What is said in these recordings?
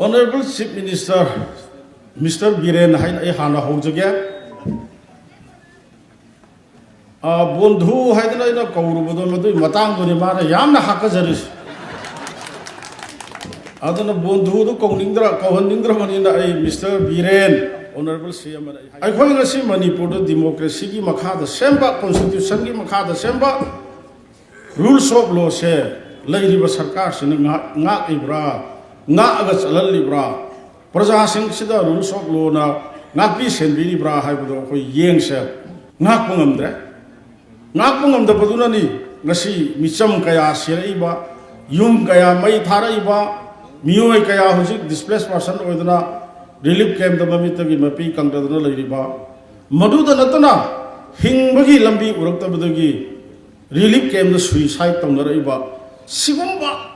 Honorable Chief Minister, Mr. Biren Hana Hojage, Bondhu Haidana Kauru, Matang Mara, Yamna Hakazaris. Adana Bondhu, Konindra, Kohindra Manina, Mr. Biren, Honorable CM. I call a sim Manipur democracy, Makada Semba, Constitution, Makada Semba, rules of law say, Lady Basarkas, not Ibra. Nga agas alal libra praja sing sida rules of law na nga pi sen bi libra hai bodo ko yeng se nga pungam da paduna ni ngasi micham kaya sirai ba yum kaya mai tharai ba miyoi kaya hujik displaced person oidana relief camp da mami tagi mapi kang da na lai ba madu da natana hingbagi lambi urak ta badagi relief camp da suicide tong na rai ba sigumba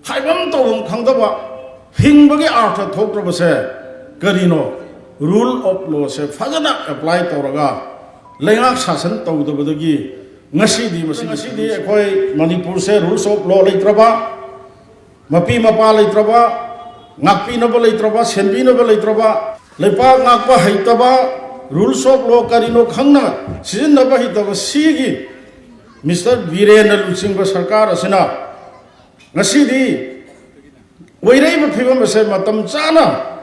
Haibam Tawam Kangdaba, Hingbagi Arthur Tokrabase, Garino, rule of law se Fagana apply Toraga, Langak Sasan Taw the Badagi, Nasidi, Koi, Manipur se rules of law Litraba, Mapi Mapa Litraba, Napinaba Litraba, Senbinaba Litraba, Lepa Napa Haitaba, rules of law Karino Kangna, Sinaba Hitaba Sigi, Mr. Biren Luching Sarkar Asena. Ngasidi, wairai ba phibam ase matam chana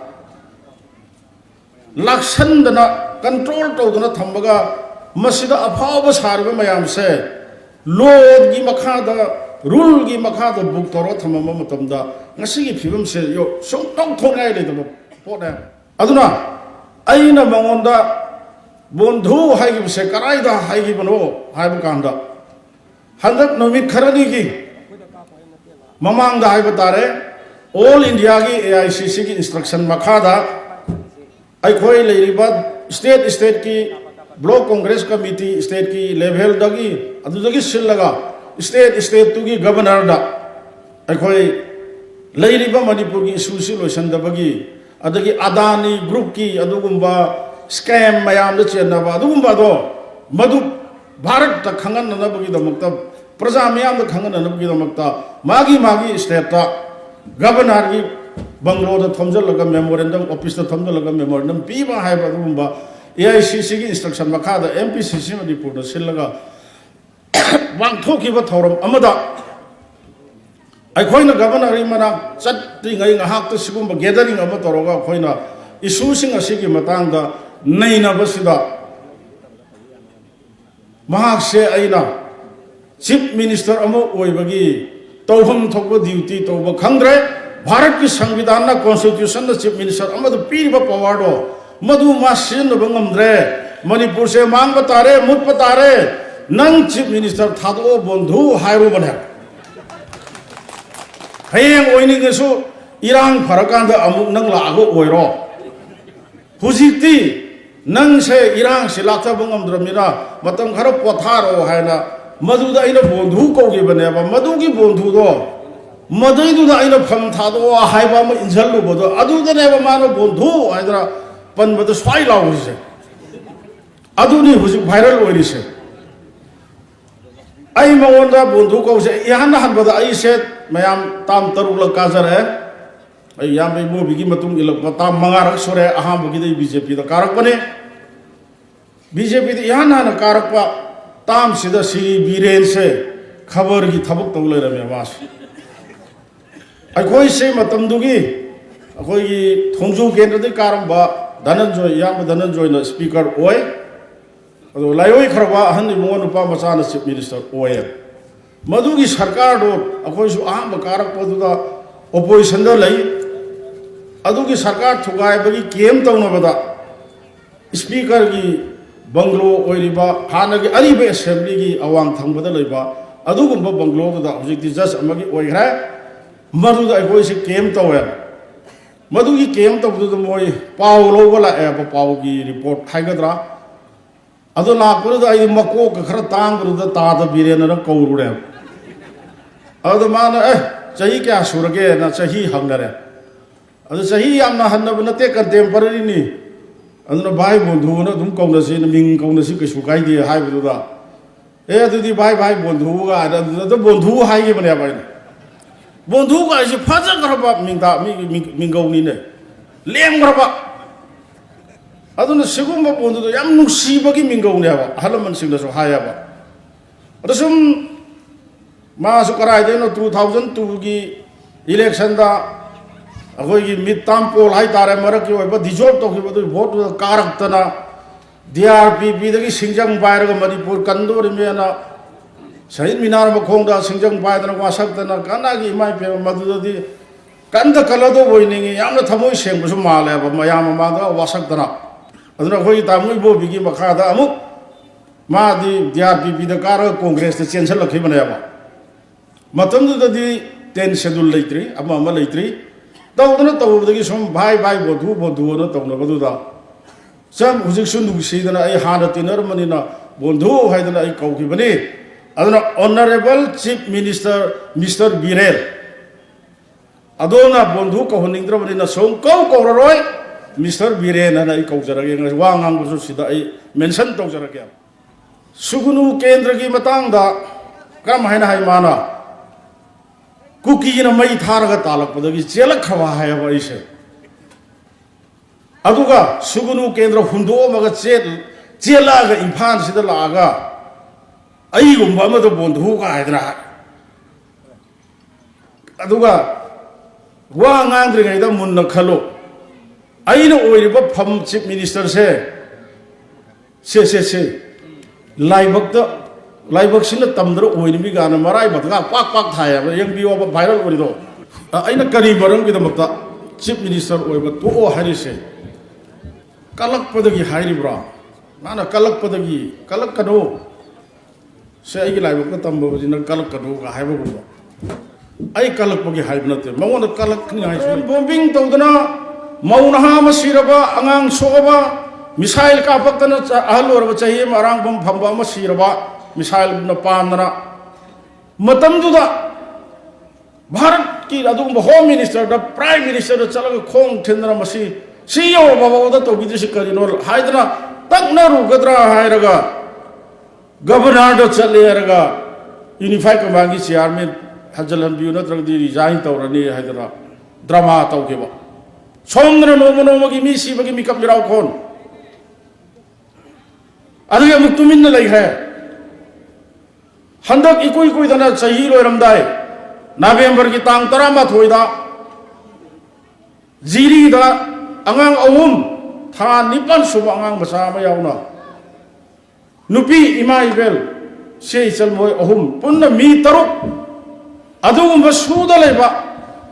laksan dana control tawdana thambaga masida afaba sarba mayam se law gi makhada rule gi makhada book toro thamama matamda ngasigi phibam se yo song tong thongai le do poda aduna aina mangonda bondhu haigi se karaida haigi bano haiba kanda handak nomit kharani gi Mamang da Haibatare, All India ki AICC ki instruction Makada, I koi Liribad, state ki, Block Congress Committee, state ki level dagi, Adudagi Silaga, state to ki governor da, I koi Liriba Manipur ki Susi Losan da Bagi, Adagi Adani group ki, Adugumba, scam Mayam the Chenava, Adugumba do, Madu Bharat the Kangan Nabagi the Muktab. Prajamyam the Kangan and Namakta, Magi state, Governor Banglo, the Tomzalaga Memorandum, Office the Tomzalaga Memorandum, Piva Haibadumba, AICC instruction Makada, MPCC report, the Silaga, one talk about Torum, Amada. I coin the governor Imana, setting a half to Sigumba gathering of Matoroga, Koina, is using a Sigi Matanga, Naina Basida Mahak se Aina. Chief Minister Amo Oibagi, Tofam Tokba duty to Bakandre, Bharat ki Sanvidana Constitution, the Chief Minister Amadu Piva Pawado, Madu Masin of Bangamdre, Manipur se Mangatare, Mutpatare, Nang Chief Minister Tado Bondhu, Hairubana. Hayang Oinigasu, Iran Parakanda Amuk Nang Lago Oiro. Huziti, Nang se Iran Silata Bangamdramina, Matam Harap Wataro Haina. Maduda ina bondhu ko gi bane ba madu gi bondhu do madai du da ina pham tha do hai ba ma injal lu bodo adu da ne ba ma no bondhu aidra pan bado swai law se adu ni huji viral oi se ai ma onda bondhu ko se yan han ba da ai se mayam tam taru la ka jar hai ai yam be mo bi gi matung ilak ba tam mangarak sore aham bu gi dei BJP da karak bane BJP da yan han karak pa Tam Sida Siri Biren se Khabar ki Thabuk Tawle Rame Mas. I koi say Matamdugi, a koi Tongju Kendra de Karamba, Dananjoy, Yam Dananjoy, the speaker Oy, Layoi Karwa, Handi Monupa Masana Chief Minister Oy. Madugi Sarkar, a koi su Aham Karak Poduda, opposition the lay, Adugi Sarkar Tugai Bagi came down over the speaker ki. Banglo Oiriba, Hanagi Ariba Assembly, Awang Tangba Liba, Adugumba Banglo, the objective just Amagi Oira, Madu, I voice came to her. Madugi came to the Moy, Paulo, Paugi report Tigadra. Aduna Pura, I Mako, Kratang, the Tata Biran and Kourem. Other man, Chahika Surage, and Sahi Hungary. Other Sahi Amna Hanna take a temporary. Another Bible, who not don't come to see the Ming Congress, Sukai, the high with that. Eh, to the Bible, who are the Bondu high given. bondu ka isi faja karaba mingau ni ne lem karaba aduna segumba bondu do yam nuksibagi mingau ne ba halaman singda so haya ba adasum ma su karai de no 2002 gi election da agoi gi midterm poll hai tare marak ki ba dissolve to ki ba vote karak tana DRPP dagi singjang bayar ga Manipur kandur mena Sahid Minar Makhongda singjang bayar na wasak tana kana gi mai pe madu di kanda kalado boiningi yamna thamoi seng busu male ba mayam ma da wasak tana aduna khoi ta mui bo bigi makha da amuk ma di DRPP da kar Congress te chancel lakhi banaya ba matam da di 10 schedule leitri ama leitri tawdana tawdagi som bhai bodu na tawna bodu da Sam hujik sundu sidana ai hana tinar manina bondhu haidana ai kauki bani aduna honorable chief minister Mr. Biren adona bondhu ko honingdra manina song kau roi Mr. Biren ana ai kau jarage ngai wangang busu sida ai mention to jarage sugunu kendra gi matang da kam haina hai mana kuki na mai tharaga talak padagi chelak khawa hai ba ise aduga sugunu kendra hundo maga chelaga imphal sida laga ai gumba ma do bondhu ka haidra aduga wa ngandri ngai da munna khalo aina oiriba pham chief minister se laibak sila tamdra oirimi gana marai batga pak thaya yang biwa viral orido aina kari barang ki damakta chief minister oiba to o harise kalak padagi hairi bra mana kalak padagi kalak kado se ai laibak ka tambo jina kalak kado ga haiba gumba ai kalak pagi haibna te mawona kalak ni hai bombing tawdana maunaha masiraba angang soba misail ka paktana ahal or chahi marang bom phamba masiraba misail na pamna matam duda bharat ki adum home minister da prime minister da chalaga khong thendra masi CEO baba da to bidisi kari no haidna takna ru gadra hairaga governor da chale raga unify command ki chairman hajalan biu na trag di resign tawrani haidra drama tawkeba somna no gi mi si bagi mi kap mirau khon aduga muktumin na lai hai handak ikoi dana chahi loiramdai November ki tang 13 da jiri da angang awum tha nipan suba angang basa ma yauna nupi ima ibel sei chalmoi ahum punna mi taruk adugum basuda leba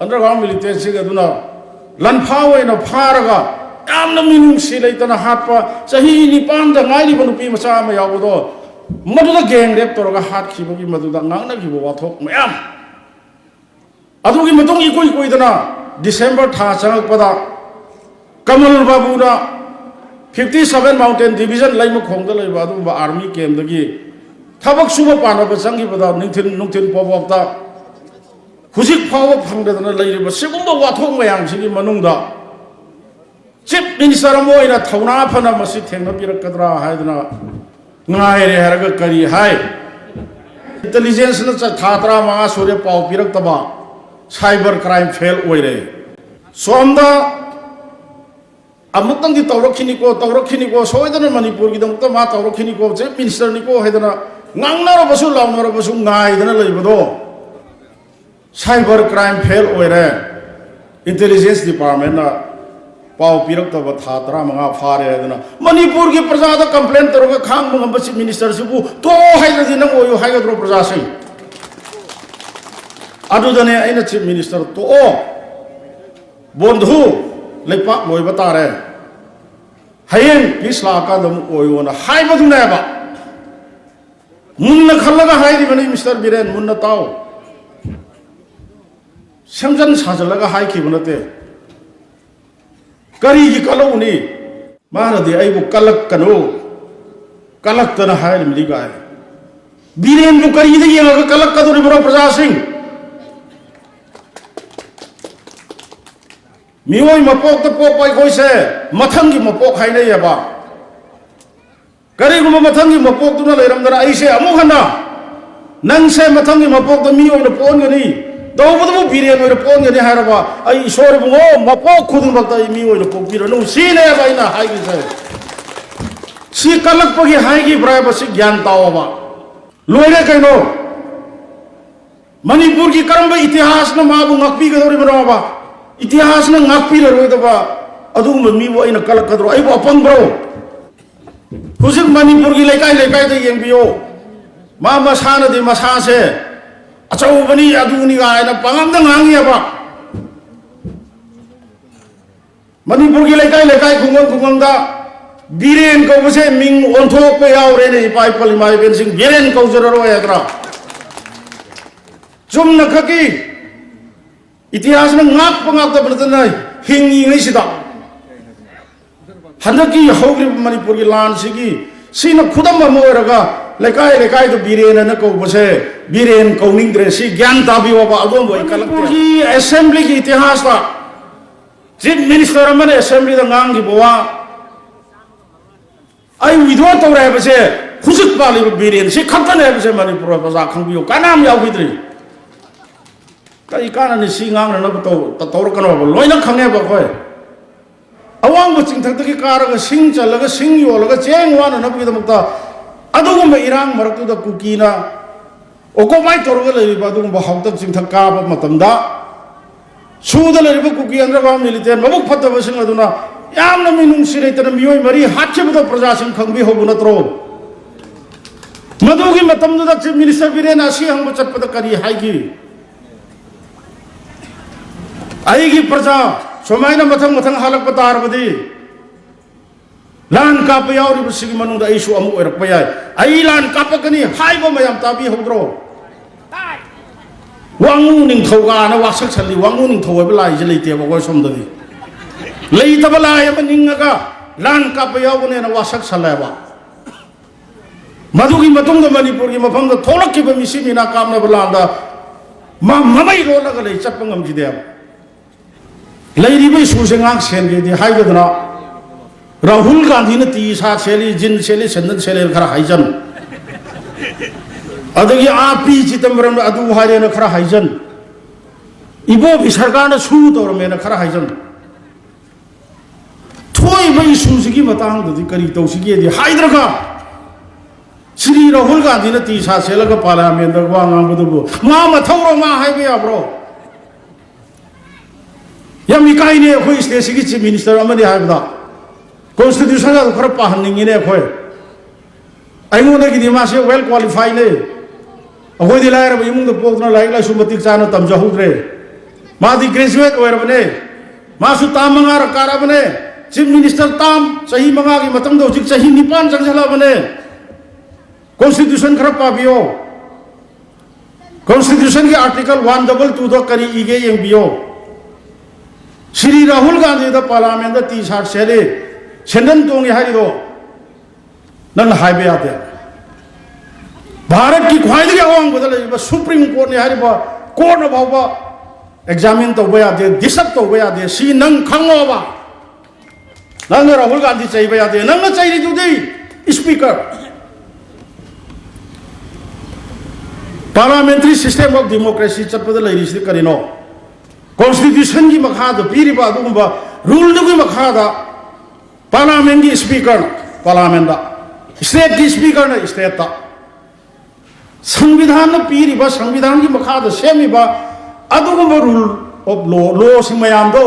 underground military sig aduna lanphawe na pharaga amna minung si leitana hatpa chahi nipan da ngai ni nupi masa ma yawdo maduda geng rep toroga hat khibagi maduda ngangna gibo wathok mayam adugi matung ikoi dana December tha changak pada Kamal Babu na 57 Mountain Division laima khongda laiba adu ba army camp dagi thabak suba pana ba changi bada nungthin pobokta hujik phawa phangdana lairiba sigumba wathok mayam sigi manungda chief minister moina thauna phana masi thengna pirakadra haidna ngai re haraga kari hai intelligence na thatra ma sore pau pirak taba cyber crime fail oire somda amutang di tawrakhini ko soidana Manipur gi damta ma tawrakhini ko chief minister ni ko haidana ngangnaro basu lawnaro basu ngai dana leibado cyber crime fail oire intelligence department na pau pirak taba thatra manga phare haidana Manipur gi praja da complaint taroga khang manga chief minister sibu to haidadi nang oyo haigadro praja sai adudane aina chief minister to o bondhu lepak boy batare hayeng pisla ka dam oyona haibaduna ba munna khallaga hairi bani Mr. Biren munna taw samjan sajalaga hai ki bunate kari gi kaloni mara de aibu kalak kanu kalak tana hair mili ga Biren bu kari de yanga kalak kaduri bro praja singh mioi mapok ta pok pai koi se mathang gi mapok hai nei ba kari guma mathang gi mapok tu na leiram dara ai se amu khana nang se mathang gi mapok ta mioi na pon gani तौबदबो बिरेन ओइर पोंगने हारबा आई ईश्वर बुंगो मपो खुदुमक्ता मी ओइर पोकिरनु सीने बाइना हाइगी से सी कलकपगी हाइगी ब्रायबसी ज्ञान ताओबा लोइरे कैनो मणिपुर की करम इतिहास न माबु ngakpi गदोरिबनोबा इतिहास न ngakpi लरोइदबा अदुगुम मीबो अइना कलकदरो आइबो अपंब्रो हुजिक मणिपुर की लेकाई लेकाई द येंबियो मा मसानदि मसासे अचौबनी अदुनी गायना पंगम द ngangiaba मणिपुर की लेकाई लेकाई खुंगम दा बिरेन कौबसे मिंग ओंथोक पे यावरे ने पाइ पलिमाइ बेनसिंग बिरेन कौजररो यात्रा जुम नखकी इतिहास में ngak pangak ta berdana hingi ngai sida handaki hogri manipur ki lan sigi sina khudam moiraga lekai lekai to biren na ko bose biren kauning dre si gyan ta bi wa adom boi kalak ki assembly ki इतिहास ta chief minister amane assembly da ngang gi bowa ai withdraw to ra bose khusuk pali biren si khatane bose manipur ba khangbiyo kanam yaw gidri कई कारण सिंगांग न तो तौर कनो लोइना खंगे बा खोय अवांग बु चिंथक की कारग सिंग चलग सिंग योलग चेंग वान न बिद मुक्ता अदुगुम इरांग मरतु द कुकीना ओको माइ तौरग लेबि बदुगुम हाउतक चिंथक का ब मतमदा सुद लेबि कुकी अंदर बा मिलिते मबुक फतब सिंग अदुना याम न मिनुंग सिरे तन मियोय मरी हाचे बद प्रजा सिंग खंबि होबु नत्रो मदुगी मतमदु द चीफ मिनिस्टर बिरेन आसी हंग चटपद करी हाइगी आईगी प्रजा सोमाइना मथंग मथंग हालक पतारबदी लान काप यावरी बसिगी मनुंग दा इशू अमु ओरक पयाय आई लान कापकनी हाइबो मयाम ताबी होद्रो वांगु निंथौगा ना वासक छली वांगु निंथौय बलाई जे लेते बगो सोमददी लेइतब लाय अब निंगगा लान काप यावने ना वासक छलायबा मधुगी मतुंग मणिपुर की मफम दा थोलक की मिसी मिना कामना बलांदा ममई रोलगा ले चपंगम जिदे लेरिबे सुसेंगांग सेनगेदि हाइबदना राहुल गांधी ने टी सा सेली जिन सेली संदन सेले खरा हाइजन अदगी आपी चिदंबरम अदु हारे न खरा हाइजन इबो भी सरकार ने सु तौर में न खरा हाइजन थोई बई सुसिगी मतंग दि करी तौसिगी दि हाइद्रगा श्री राहुल गांधी ने टी सा सेलग पार्लियामेंट द वांगांग बदबो मा मथौरो मा हाइबे याब्रो यम इकाइने अखोई स्टेट की चीफ मिनिस्टर अमने हाइबदा कॉन्स्टिट्यूशन का खर पाहनिंगिने अखोई आइमोने की दिमासे वेल क्वालिफाइड ने अखोई दिलायर इमुंग द पोतना लाइक ला सुमतिक चानो तमजहुद्रे मादी ग्रेजुएट ओरबने मासु तामंगा रकारबने चीफ मिनिस्टर ताम सही मंगा की मतम दो जिक सही निपान जंगजलाबने कॉन्स्टिट्यूशन खर पाबियो कॉन्स्टिट्यूशन की आर्टिकल 122 दो करी इगे यंबियो श्री राहुल गांधी द पार्लियामेंट द टी शर्ट सेले सेंदन तोंगे हारिदो नन हाइबे आते भारत की ख्वाइदगी अवांग बदल सुप्रीम कोर्ट ने हारिबा कोर्ट न बाबा एग्जामिन तो बया दे दिसक तो बया दे सी नंग खंगोबा नंग राहुल गांधी चाहिए बया दे नंग चाहिए जुदी speaker parliamentary system of democracy चपद लेरिसि करिनो कॉन्स्टिट्यूशन की मखाद पीरिबा अदुगुंबा रूल दुगी मखादा पार्लियामेंट की स्पीकर पार्लियामेंट दा स्टेट की स्पीकर ने स्टेट ता संविधान ने पीरिबा संविधान की मखाद सेमिबा अदुगुंबा रूल ऑफ लॉ सिमयाम दो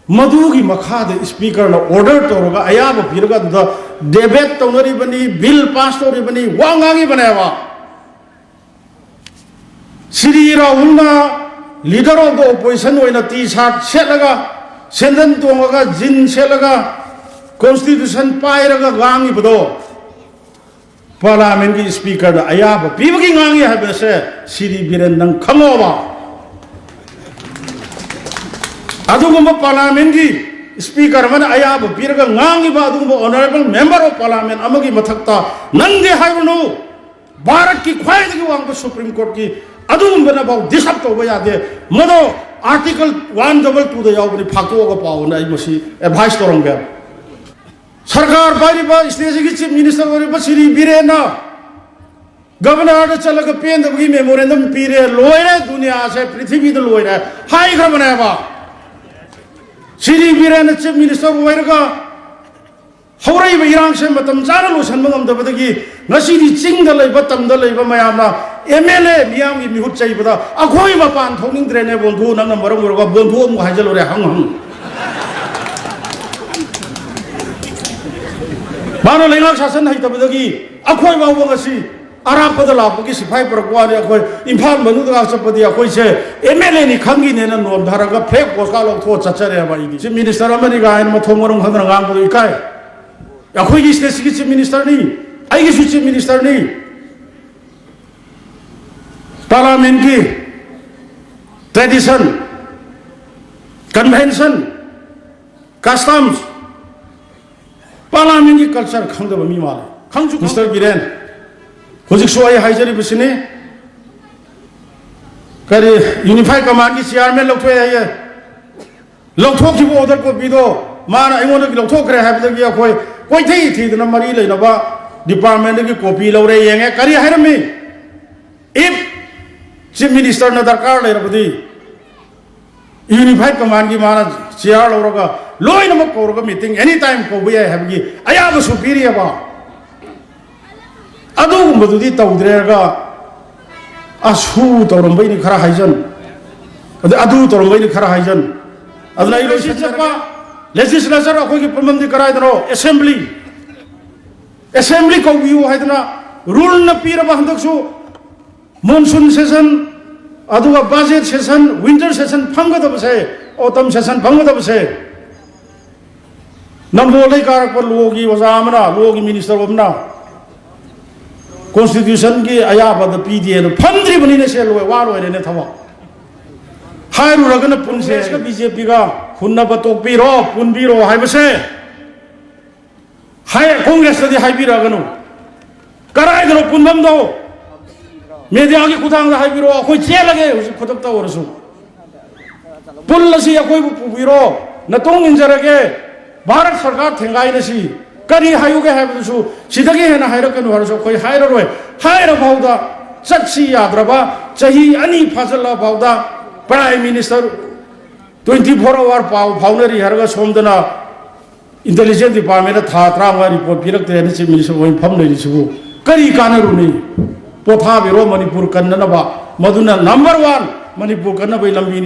मधुगी मखाद स्पीकर ने ऑर्डर तोरगा अयाब पीरगा द डिबेट तोनरी बनी बिल पास तोरी बनी वांगागी बनावा श्री राहुल ना लीडर ऑफ द ऑपोजिशन होइना टी शर्ट सेलगा सेंदन तोंगगा जिन सेलगा कॉन्स्टिट्यूशन पाइरगा गांगी बदो पार्लियामेंट की स्पीकर दा अयाब पीबगी गांगी हाबसे श्री बिरेन नंग खंगोबा अदुगुम पार्लियामेंट की स्पीकर मन अयाब पीरगा गांगी बा अदुगुम ऑनरेबल मेंबर ऑफ पार्लियामेंट अमगी मथक्ता नंगे हाइबनो भारत की ख्वाइदगी वांग सुप्रीम कोर्ट की अदुगुंबना बाव डिसअप तौबा यादे मदो आर्टिकल 122 द यावबनि फाक्तोगा पावना आई मसी एडवाइस तोरंगे सरकार बारिबा स्टेट की चीफ मिनिस्टर ओरिबा श्री बिरेना गवर्नर चलग पेन दबगी मेमोरेंडम पीरे लोयरे दुनिया से पृथ्वी द लोयरे हाई खबनेबा श्री बीरेन चीफ मिनिस्टर ओइरगा हौराई बइरांग से मतम चारा लोसन मंगम दबदगी ngasi ching da leiba tam da leiba mayamna MLA miyam gi mihut chai bada akhoi mapan thoning drene bondhu nang number murga bondhu mu hajalo re hang hang mano lenga sasan hai tabdagi akhoi ba ba ngasi arab pada la ki sipai par kwa ne akhoi imphal manu da chapadi akhoi se MLA ni khangi ne na nom dharaga fake post ka lok tho chachare ba idi chief minister amani ga en ma thomorong khadra ngang bu ikai akhoi gi state chief minister ni आई की chief minister ni parliament की tradition convention customs parliament की culture खंगदब मी माले खंगजु mister Biren होजिक सो आई हाइजरी बिसने करे unified command की chairman लौथोय है लौथोखिबो order को बिदो माना आइमोन की लौथोखरे हाबदगी अखोय कोइ थई थीदना मरी लेनबा डिपार्टमेंट की कॉपी लौरे येंगे करी हायरमी इफ चीफ मिनिस्टर न दरकार लेरबदी यूनिफाइड कमांड की माना चेयर लौरगा लोइन मक कोरगा मीटिंग एनी टाइम को बया हैबगी अयाब सुपीरियर बा अदु मदुदी तौद्रेगा असु तौरंबैनि खरा हाइजन अदु तौरंबैनि खरा हाइजन अदना इलोसी चपा लेजिस्लेचर अखोई की प्रबंध कराय दरो असेंबली Assembly को व्यू है ना रूल न पीर बंदकसु मानसून सेशन अदुगा बजट सेशन विंटर सेशन फंगदब से ऑटम सेशन फंगदब से नंबोले कारक पर लोगी वजामना लोगी मिनिस्टर बमना कॉन्स्टिट्यूशन की अयाबद पीदिए न फंद्री बनी ने से लोए वार होए ने थवा हायरु रगन पुनसे का बीजेपी का हुन्ना बतोकपीरो पुनबीरो हायबसे हाय कांग्रेस दी हाइबिरागनु करायदरो पुनबम दो मीडिया की खुदांग दा हाइबिरो अखोय चेलगे खुदकता ओरसु पुलसी अखोय पुबिरो नतोंग इंजरगे भारत सरकार थेंगाइनसी करी हायुगे हाइबसु सिदगे हेना हाइरकनु हरसु अखोय हाइररोय हाइर भावदा चटसी याद्रबा चही अनि फाजला भावदा प्राइम मिनिस्टर 24 आवर पाव फाउनरी हरगा सोमदना इंटेलिजेंस डिपार्टमेंट था त्रांगा रिपोर्ट पिरकते ने चीफ मिनिस्टर वही फम ले लिसु करी कानरुनी पोथा बिरो मणिपुर कन्ननबा मधुना नंबर 1 मणिपुर कन्नबई लंबी